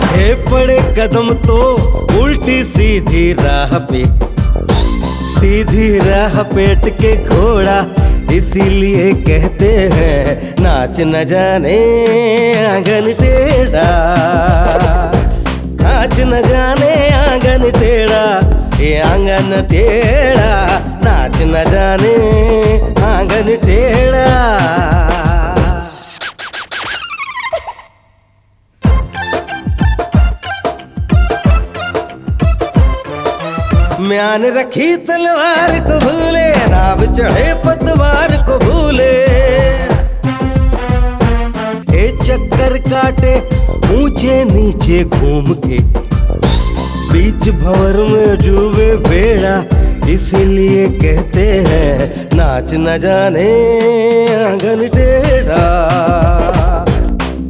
हे पड़े कदम तो उल्टी सीधी राह पे, सीधी राह पेट के घोड़ा, इसीलिए कहते हैं नाच न जाने आंगन टेढ़ा, नाच न जाने आंगन टेढ़ा, ये आंगन टेढ़ा, नाच न जाने आंगन टेढ़ा। म्यान रखी तलवार को भूले, नाव चढ़े पतवार को भूले, ए चक्कर काटे ऊंचे नीचे घूम के, बीच भंवर में डूबे बेड़ा, इसीलिए कहते हैं नाच न जाने आंगन टेढ़ा,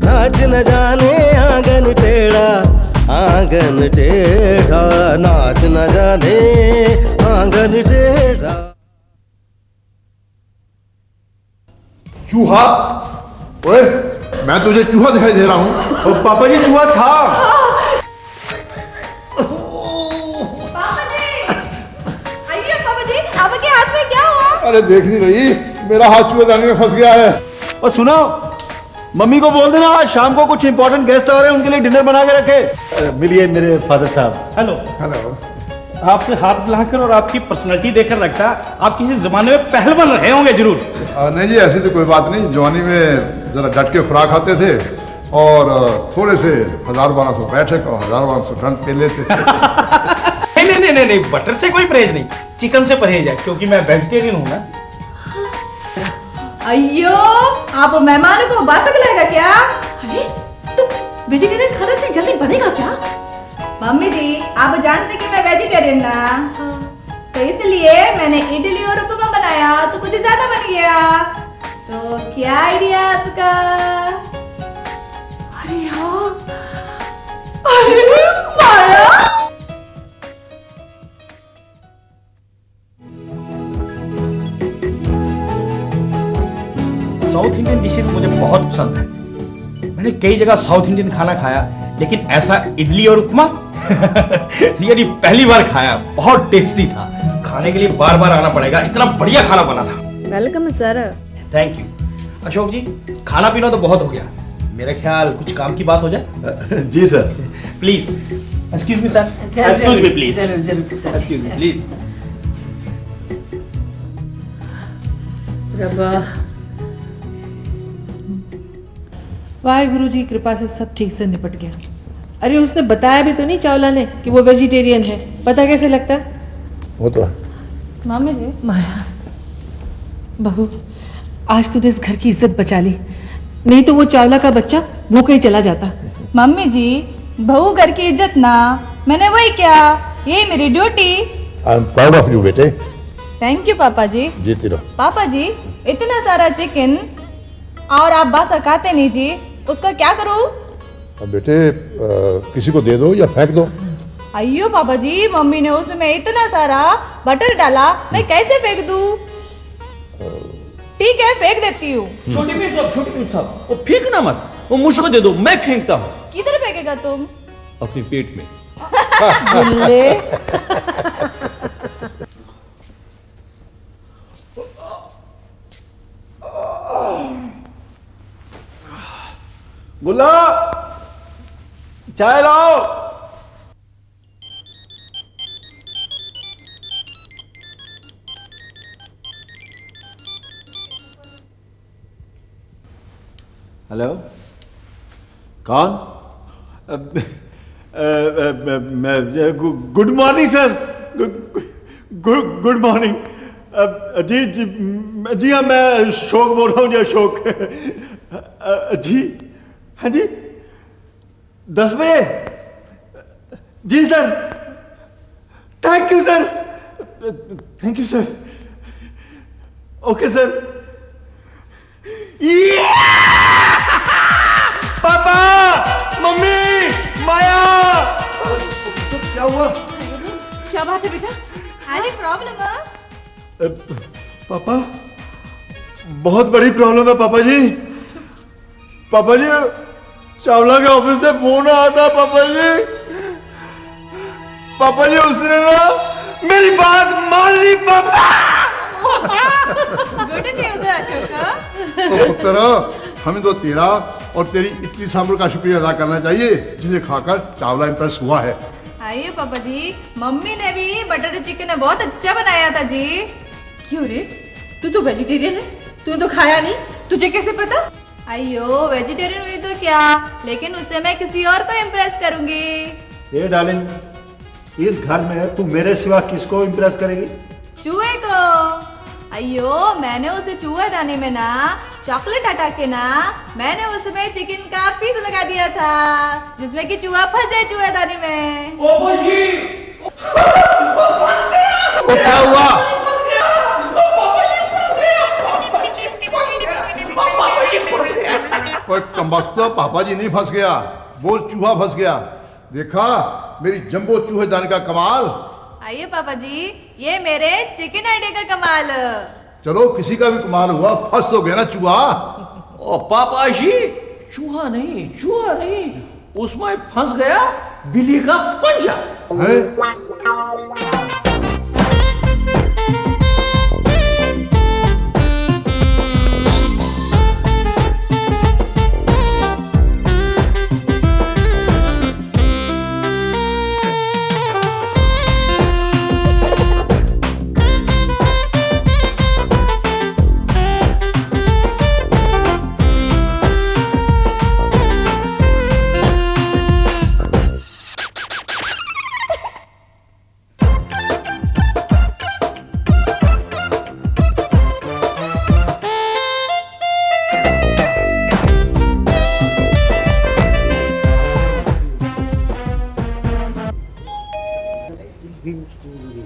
नाच न जाने आंगन टेढ़ा, आंगन टेढ़ा, नाच न जाने आंगन टेढ़ा। चूहा? ओए, मैं तुझे चूहा दिखाई दे रहा हूँ। और पापा जी चूहा था। पापा जी, आइए पापा जी, आपके हाथ में क्या हुआ? अरे देख नहीं रही, मेरा हाथ चूहेदानी में फंस गया है। और सुनो, मम्मी को बोल देना आज शाम को कुछ इंपॉर्टेंट गेस्ट आ रहे हैं, उनके लिए डिनर बना के रखे। मिलिए मेरे फादर साहब। हेलो। हेलो। आपसे हाथ मिलाकर और आपकी पर्सनालिटी देखकर लगता है आप किसी जमाने में पहलवान रहे होंगे जरूर। नहीं जी, ऐसी तो कोई बात नहीं। जवानी में जरा डट के खुराक खाते थे और थोड़े से 1000-1200 बैठक और 1000-1200 रन पे लेते। नहीं, बटर से कोई परहेज नहीं, चिकन से परहेज है, क्योंकि मैं वेजिटेरियन हूँ ना। अयो, आप मेहमानों को बात खिलाएगा क्या? अरे तो वेजिटेरियन खाना इतनी जल्दी बनेगा क्या? मम्मी जी, आप जानते कि मैं वेजिटेरियन ना, तो इसलिए मैंने इडली और उपमा बनाया तो कुछ ज्यादा बन गया। तो क्या आइडिया आपका? अरे हाँ, अरे माया, साउथ इंडियन डिशेज मुझे बहुत पसंद है। मैंने कई जगह साउथ इंडियन खाना खाया, लेकिन ऐसा इडली और उपमा रियली पहली बार खाया। बहुत टेस्टी था, खाने के लिए बार बार आना पड़ेगा, इतना बढ़िया खाना बना था। Welcome sir. Thank you. Ashok ji, खाना पीना तो बहुत हो गया, मेरा ख्याल कुछ काम की बात हो जाए। जी sir. Please excuse me sir, excuse me please, excuse me please. Waheguru ji कृपा से सब ठीक से निपट गया। अरे उसने बताया भी तो नहीं चावला ने कि वो वेजिटेरियन है, पता कैसे लगता है? वो तो है। मम्मी जी, माया बहू, आज तूने इस घर की इज्जत बचा ली, नहीं तो वो चावला का बच्चा भूखा ही चला जाता। मम्मी जी, बहू घर की इज्जत ना, मैंने वही क्या, ये मेरी duty. I am proud of you बेटे। थैंक यू पापा जी। जीती रहो। पापा जी, इतना सारा चिकन और आप बासा खाते नहीं जी, उसका क्या करूं? अब बेटे किसी को दे दो या फेंक दो। अयो पापा जी, मम्मी ने उसमें इतना सारा बटर डाला, मैं कैसे फेंक दूं? ठीक है, फेंक देती हूँ। छोटी मीट साहब, वो फेंकना मत, वो मुझको दे दो, मैं फेंकता हूँ। किधर फेंकेगा तुम? अपने पेट में। बुल्ले। गुल्ला, चाय लाओ। हेलो, कौन? Good morning sir. Good morning. जी हाँ, मैं अशोक बोल रहा हूँ जी, अशोक। जी हाँ जी, 10 बजे। जी sir, thank you sir, thank you sir. Okay sir. पापा, मम्मी, माया। तो क्या हुआ? क्या बात है बेटा? Any problem? पापा, बहुत बड़ी प्रॉब्लम है पापा जी। पापा जी, चावला के ऑफिस से फोन आया था पापा जी उसने ना मेरी बात मान ली पापा। गुड न्यूज़ है अशोका। तो पुत्र हमें तो तेरा और तेरी इडली सांभर का शुक्रिया अदा करना चाहिए जिसे खाकर चावला इम्प्रेस हुआ है। आइए पापा जी, मम्मी ने भी बटर चिकन बहुत अच्छा बनाया था जी। क्यों रे, तू तो वेजिटेरियन है, तूने तो खाया नहीं, तुझे कैसे पता? अयो वेजिटेरियन हुई तो क्या, लेकिन उससे मैं किसी और को इम्प्रेस करूंगी। ये डार्लिंग, इस घर में तू मेरे सिवा किसको इम्प्रेस करेगी? चूहे को। अयो मैंने उसे चूहे दाने में ना चॉकलेट हटा के ना मैंने उसमें चिकन का पीस लगा दिया था जिसमें कि चूहा फंस जाए चूहे दाने में। तो क्या हुआ? कोई कमबख्त, पापा जी नहीं फंस गया, वो चूहा फंस गया। देखा मेरी जंबो चूहे दाने का कमाल। आइए पापा जी, ये मेरे चिकन आइडिया का कमाल। चलो किसी का भी कमाल हुआ, फंस तो गया ना चूहा। ओ पापा जी, चूहा नहीं, उसमें फंस गया बिल्ली का पंजा। है?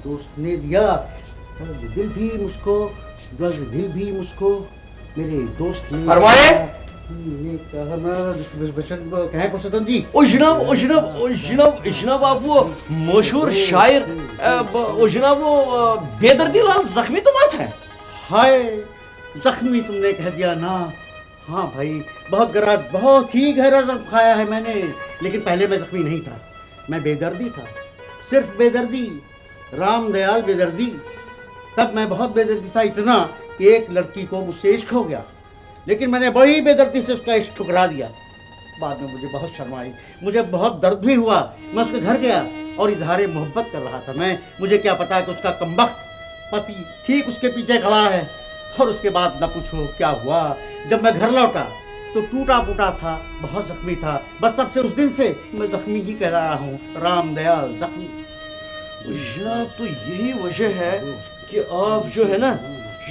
दोस्त ने दिया दिल भी मुझको, दिल भी मुझको मेरे दोस्त ने फरमाए। कहे पुरुषोत्तम जी। ओ जनाब आप वो मशहूर शायर ओ जनाब वो बेदर्दी लाल जख्मी तो मत है? हाय जख्मी तुमने कह दिया ना। हाँ भाई, बहुत ही गहरा जख्म खाया है मैंने, लेकिन पहले मैं जख्मी नहीं था, मैं बेदर्दी था, सिर्फ बेदर्दी, रामदयाल बेदर्दी। तब मैं बहुत बेदर्दी था, इतना कि एक लड़की को मुझसे इश्क हो गया, लेकिन मैंने बड़ी बेदर्दी से उसका इश्क ठुकरा दिया। बाद में मुझे बहुत शर्म आई, मुझे बहुत दर्द भी हुआ। मैं उसके घर गया और इजहार मोहब्बत कर रहा था। मुझे क्या पता कि उसका कमबख्त पति ठीक उसके पीछे खड़ा है। और उसके बाद न पूछो क्या हुआ, जब मैं घर लौटा तो टूटा फूटा था, बहुत जख्मी था। बस तब से उस दिन से मैं जख्मी ही कह रहा हूँ, रामदयाल जख्मी। जनाब तो यही वजह है कि आप जो है ना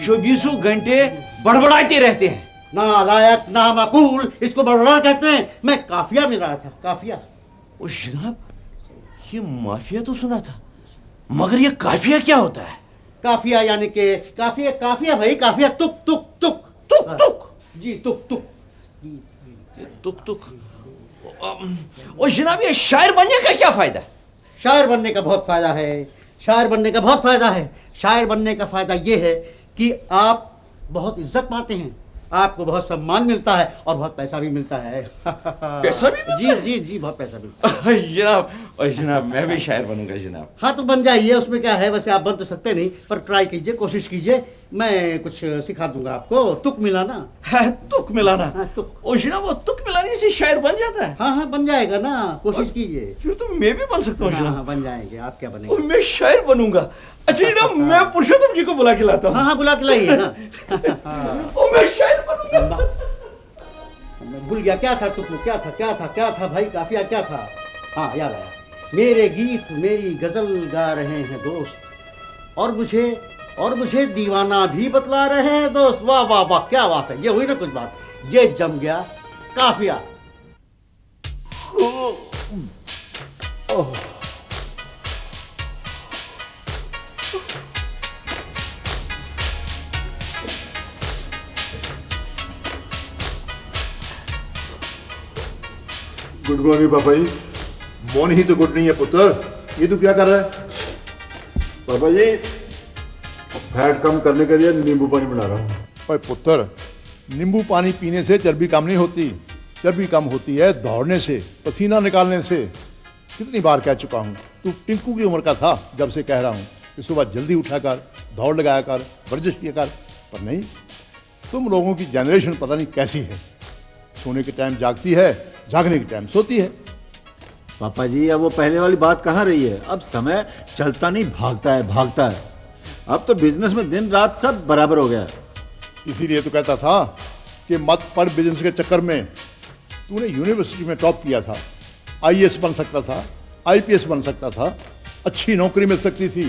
24 घंटे बड़बड़ाते रहते हैं। नालायक, नामाकूल, इसको बड़बड़ा कहते हैं। मैं काफिया में रहा था, काफिया। ओ जनाब, ये माफिया तो सुना था, मगर ये काफिया क्या होता है? काफिया यानी कि काफिया भाई, काफिया तुक तुक तुक तुक तुक जी, तुक तुक तुक तुक। ओ जनाब, ये शायर बनने का क्या फायदा है? शायर बनने का बहुत फायदा है, शायर बनने का बहुत फायदा है। शायर बनने का फायदा ये है कि आप बहुत इज्जत पाते हैं, आपको बहुत सम्मान मिलता है और बहुत पैसा भी मिलता है। पैसा भी मिलता है? जी, बहुत पैसा मिलता है। जनाब मैं भी शायर बनूंगा जनाब। हाँ तो बन जाइए, उसमें क्या है। वैसे आप बन तो सकते नहीं, पर ट्राई कीजिए, कोशिश कीजिए। मैं कुछ सिखा दूंगा आपको, तुक मिलाना। तुक मिलाना? हाँ, तुक। ओ जनाब, वो तुक मिलाने से शायर बन जाता है? हाँ बन जाएगा ना, कोशिश कीजिए। फिर तो मैं भी बन सकता हूँ जनाब। हाँ बन जाएंगे। आप क्या और बनेंगे? मैं शायर बनूंगा। अच्छा जनाब, मैं पुरुषोत्तम जी को बुला के लाता हूँ। हाँ बुला के लाइए ना। और मैं शायर बनूंगा। मैं भूल गया क्या था तुक में, क्या था भाई, काफिया क्या था? हाँ याद आया। मेरे गीत मेरी गजल गा रहे हैं दोस्त, और मुझे दीवाना भी बतला रहे हैं दोस्त। वाह वाह वाह, क्या बात है। ये हुई ना कुछ बात, ये जम गया काफिया। गुड मॉर्निंग पापा जी। मॉर्निंग ही तो गुड नहीं है पुत्र, ये तू क्या कर रहा है? पापा जी, फैट कम करने के लिए नींबू पानी बना रहा हूँ। ओए पुत्र, नींबू पानी पीने से चर्बी कम नहीं होती, चर्बी कम होती है दौड़ने से, पसीना निकालने से। कितनी बार कह चुका हूँ, तू टिंकू की उम्र का था जब से कह रहा हूँ कि सुबह जल्दी उठा कर, दौड़ लगाया कर, वर्जिश किया कर, पर नहीं। तुम लोगों की जनरेशन पता नहीं कैसी है, सोने के टाइम जागती है, जागने के टाइम सोती है। पापा जी अब वो पहले वाली बात कहाँ रही है। अब समय चलता नहीं भागता है, भागता है। अब तो बिजनेस में दिन रात सब बराबर हो गया है। इसीलिए तो कहता था कि मत पढ़ बिजनेस के चक्कर में। तूने यूनिवर्सिटी में टॉप किया था, आईएएस बन सकता था, आईपीएस बन सकता था, अच्छी नौकरी मिल सकती थी।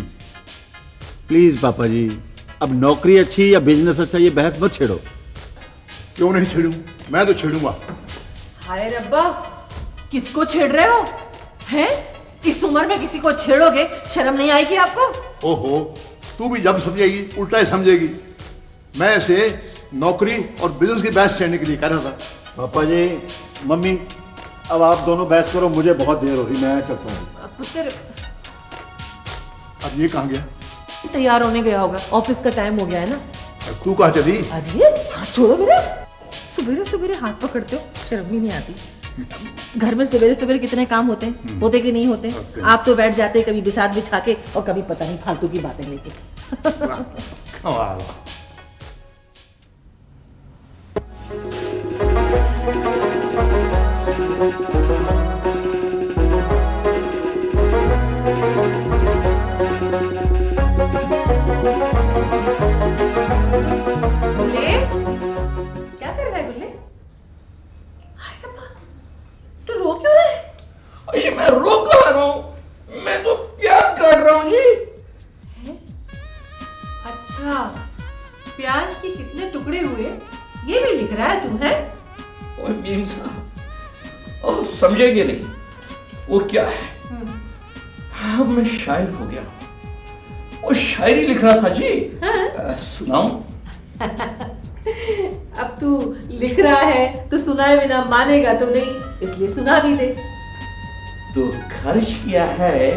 प्लीज पापा जी, अब नौकरी अच्छी या बिजनेस अच्छा ये बहस मत छेड़ो। क्यों नहीं छेड़ूं, मैं तो छेड़ूंगा। हाय रब्बा, किसको छेड़ रहे हो? हैं? इस उम्र में किसी को छेड़ोगे, शर्म नहीं आएगी आपको? ओहो, तू भी जब समझेगी उल्टा ही समझेगी। मैं इसे नौकरी और बिजनेस की बहस छेड़ने के लिए कह रहा था। पापा जी, मम्मी, अब आप दोनों बहस करो, मुझे बहुत देर हो रही, मैं चलता हूँ। पुत्र अब ये कहाँ गया? तैयार होने गया होगा, ऑफिस का टाइम हो गया है ना। तू कहाँ चली? अरे हाथ छोड़ो मेरा, सवेरे सवेरे हाथ पकड़ते हो, शर्म ही नहीं आती। घर में सवेरे सवेरे कितने काम होते हैं, होते कि नहीं होते? आप तो बैठ जाते कभी बिसात बिछा के और कभी पता नहीं फालतू की बातें लेके। कमाल। गुल्ले, क्या कर रहा है गुल्ले? हाय रब्बा, तू रो क्यों रहा है? अरे मैं रो कहाँ रहा हूँ, मैं तो प्याज काट रहा हूँ जी। अच्छा, प्याज के कितने टुकड़े हुए ये भी लिख रहा है तू? है और मीम साहब, अब समझेंगे नहीं वो क्या है। अब मैं शायर हो गया, वो शायरी लिख रहा था जी। सुनाऊं? अब तू लिख रहा है तो सुनाए बिना मानेगा तो नहीं, इसलिए सुना भी दे। तो खर्च किया है,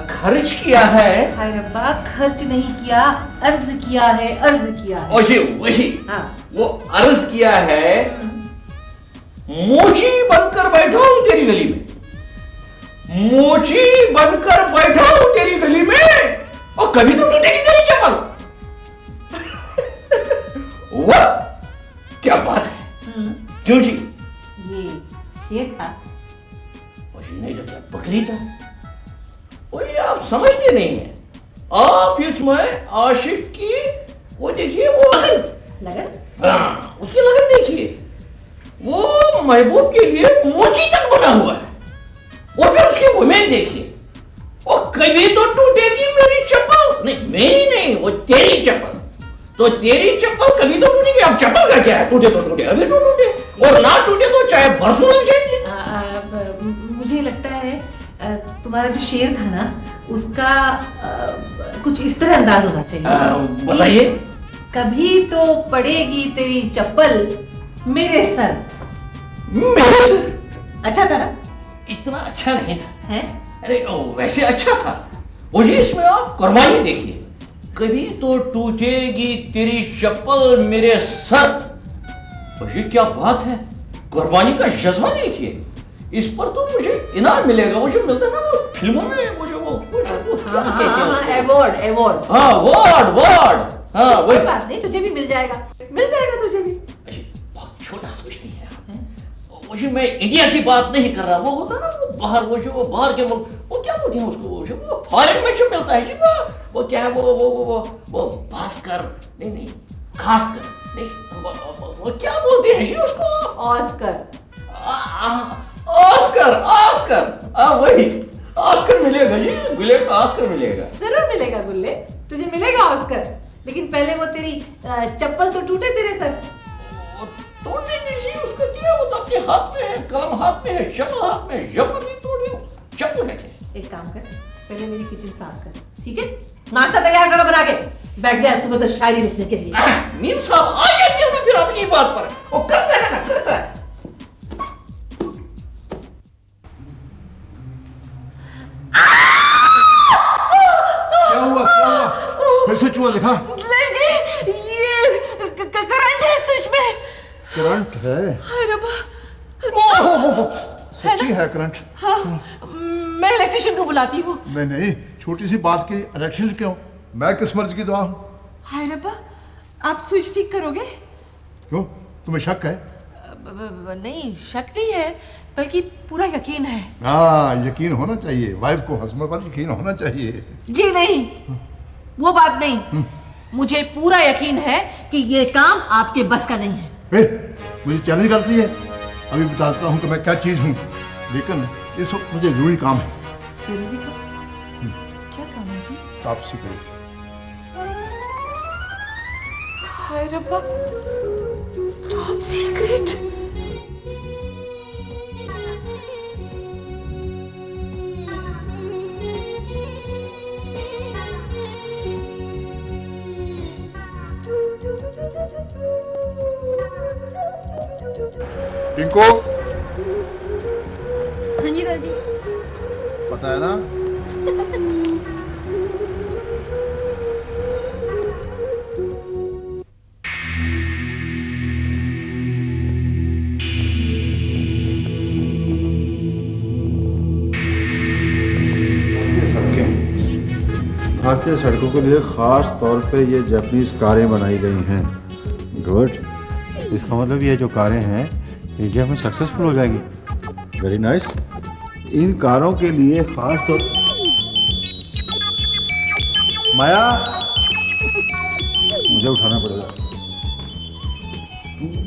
खर्च किया है। हाय रब्बा, खर्च नहीं किया, अर्ज किया है, अर्ज किया है। और ये वही, हाँ। वो अर्ज किया है, मोची बनकर बैठा हूं तेरी गली में, मोची बनकर बैठा हूं तेरी गली में, और कभी तो टूटेगी तेरी चप्पल। वाह क्या बात है। क्यों जी? ये शेर था। और ये नहीं तो क्या बकरी था। और ये आप समझते नहीं हैं, आप इसमें आशिक की वो देखिए, वो लगन? हाँ, उसकी लगन देखिए, वो महबूब के लिए मोची तक बना हुआ है। और फिर उसकी उम्मीद देखिए, और कभी तो टूटेगी मेरी चप्पल। नहीं मेरी नहीं, वो तेरी चप्पल। तो तेरी चप्पल कभी तो टूटेगी। अब चप्पल का क्या है, टूटे तो टूटे, अभी तो टूटे, और ना टूटे तो चाहे बरसों लग जाएंगे। मुझे लगता है तुम्हारा जो शेर था ना, उसका कुछ इस तरह अंदाज होना चाहिए। बताइए। कभी तो पड़ेगी तेरी चप्पल मेरे सर। मेरे सर? अच्छा था ना? इतना अच्छा नहीं था। है? अरे वैसे अच्छा था। मुझे इसमें आप कुर्बानी देखिए, कभी तो टूटेगी तेरी चप्पल मेरे सर। और ये क्या बात है, कुर्बानी का जज्बा देखिए। इस पर तो मुझे इनाम मिलेगा, वो जो मिलता है ना वो फिल्मों में, वो जो क्या कहते हैं उसको? Award, award. हाँ वार्ड, वार्ड। हाँ कोई वही बात नहीं, तुझे भी मिल जाएगा, मिल जाएगा तुझे भी। बहुत छोटा सोचती है आप। मुझे मैं इंडिया की बात नहीं कर रहा, वो होता ना वो बाहर, वो जो बाहर के मुल्क, वो क्या बोलते हैं उसको, वो जो फॉरेन में जो मिलता है जी, वो क्या है, वो भास्कर नहीं, खासकर नहीं, वो क्या बोलते हैं जी उसको? ऑस्कर। ऑस्कर, ऑस्कर, वही ऑस्कर मिलेगा जी, गुल्ले को ऑस्कर मिलेगा। जरूर मिलेगा गुल्ले, तुझे मिलेगा ऑस्कर, लेकिन पहले वो तेरी चप्पल तो टूटे तेरे सर। वो तोड़ देंगे जी, उसका क्या, वो तो अपने हाथ में है, कलम हाथ में है, चप्पल हाथ में है, चप्पल भी तोड़ दो, चप्पल है क्या? एक काम कर, पहले मेरी किचन साफ कर, ठीक है? नाश्ता तैयार करो बना के, बैठ गया सुबह से शायरी लिखने के लिए। मीम साहब आ जाइए ना फिर अपनी बात पर, वो करता है ना, करता है। क्या हुआ, क्या हुआ? फिर से चूहा दिखा? नहीं जी, ये करंट है सच में। करंट है? हाय रब्बा, सच्ची है करंट। हाँ, मैं इलेक्ट्रिशियन को बुलाती हूँ। नहीं नहीं, छोटी सी बात की इलेक्शन क्यों? मैं किस मर्ज की दुआ हूँ? हाय रब्बा, आप स्विच ठीक करोगे? क्यों, तुम्हें शक है? नहीं, शक नहीं है, बल्कि पूरा यकीन है। हाँ, यकीन होना चाहिए, वाइफ को हस्बैंड पर यकीन होना चाहिए। जी नहीं, वो बात नहीं। मुझे पूरा यकीन है कि ये काम आपके बस का नहीं है। मुझे चैलेंज करती है? अभी बताता हूँ कि मैं क्या चीज हूँ, लेकिन इस वक्त मुझे जरूरी काम है। जरूरी काम? क्या काम है जी? Top secret. हाय रब्बा, टॉप सीक्रेट। टिंको, हाँ जी दादी। पता है ना? भारतीय सड़कों के लिए खास तौर पे ये जापानीज कारें बनाई गई हैं। गुड, इसका मतलब ये जो कारें हैं इंडिया में सक्सेसफुल हो जाएंगी। Very nice. इन कारों के लिए खास तौर माया, मुझे उठाना पड़ेगा।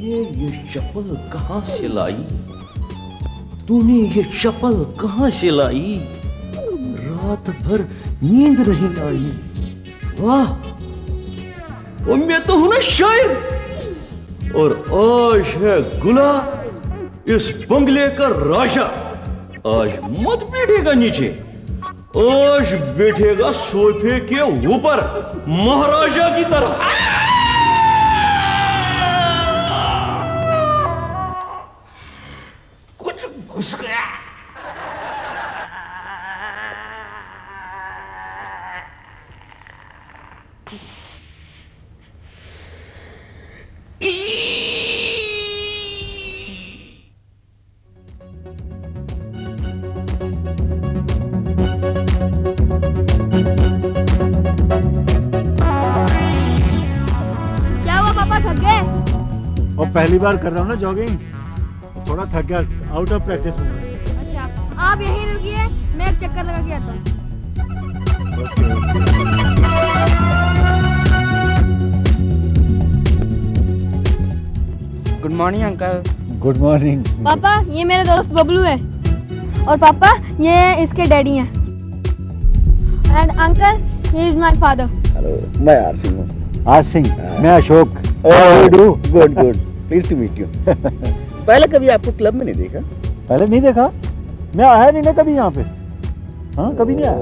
ये चप्पल कहाँ से लाई? तूने ये चप्पल कहाँ से लाई? रात भर नींद नहीं आई। वाह, और मैं तो हूं ना शायर। और आज है गुला, इस बंगले का राजा। आज मत बैठेगा नीचे, आज बैठेगा सोफे के ऊपर महाराजा की तरह। कुछ घुस गया। क्या हुआ पापा, थक गए? और पहली बार कर रहा हूँ ना जॉगिंग, थोड़ा थक गया, आउट ऑफ प्रैक्टिस हूँ। अच्छा, आप यहीं रुकिए, मैं एक चक्कर लगा के आता हूँ। Good morning uncle. Good morning. पापा, ये मेरे दोस्त बबलू है, और पापा ये इसके डैडी हैं। And uncle, he is my father. Hello, मैं आर सिंह हूँ। आर सिंह, मैं Ashok. Good good, please to meet you. पहले कभी आपको क्लब में नहीं देखा? पहले नहीं देखा, मैं आया नहीं ना कभी यहाँ पे। हाँ, कभी नहीं आया।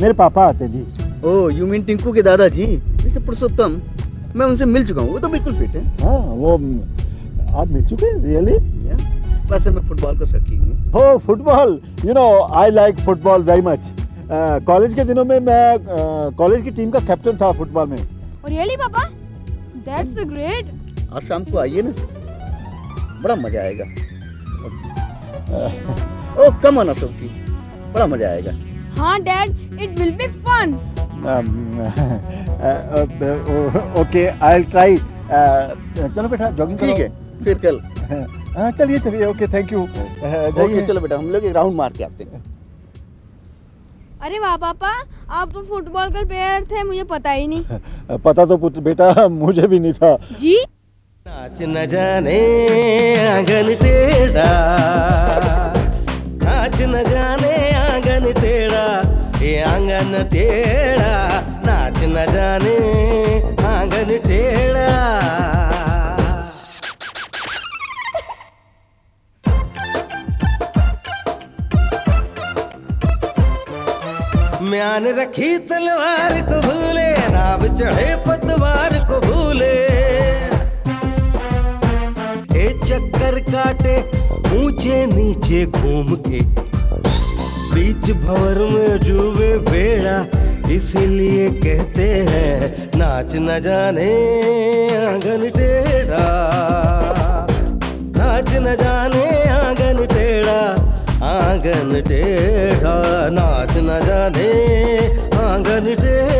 मेरे पापा आते जी। ओह, यू मीन टिंकू के दादाजी, मिस्टर पुरुषोत्तम। मैं उनसे मिल चुका हूँ, वो तो बिल्कुल फिट है। हाँ, वो आप मिल चुके हैं? रियली? वैसे मैं फुटबॉल का शौकीन हूँ। हो, football, you know I like football very much. College के दिनों में मैं कॉलेज की टीम का कैप्टन था फुटबॉल में। रियली पापा? That's great. आज शाम को आइए ना, बड़ा मजा आएगा। ओह कम ऑन अशोक जी, बड़ा मजा आएगा। हाँ dad, it will be fun. Okay, I will try. चलो बेटा, जॉगिंग करो। ठीक है, फिर कल। हाँ, चलिए चलिए, ओके, थैंक यू। ओके, चलो बेटा, हम लोग एक राउंड मार के आते हैं। अरे वाह पापा, आप तो फुटबॉल का प्लेयर थे, मुझे पता ही नहीं। पता तो बेटा मुझे भी नहीं था जी। नाच न जाने आंगन टेढ़ा, नाच न जाने आंगन टेढ़ा, ये आंगन टेढ़ा, नाच न जाने आंगन टेढ़ा। म्यान रखी तलवार को भूले, नाव चढ़े पतवार को भूले, ए चक्कर काटे ऊंचे नीचे घूम के, बीच भंवर में डूबे बेड़ा, इसीलिए कहते हैं नाच न जाने आंगन टेढ़ा, नाच न जाने आंगन टेढ़ा। टेढ़ा नाच न जाने आंगन टेढ़ा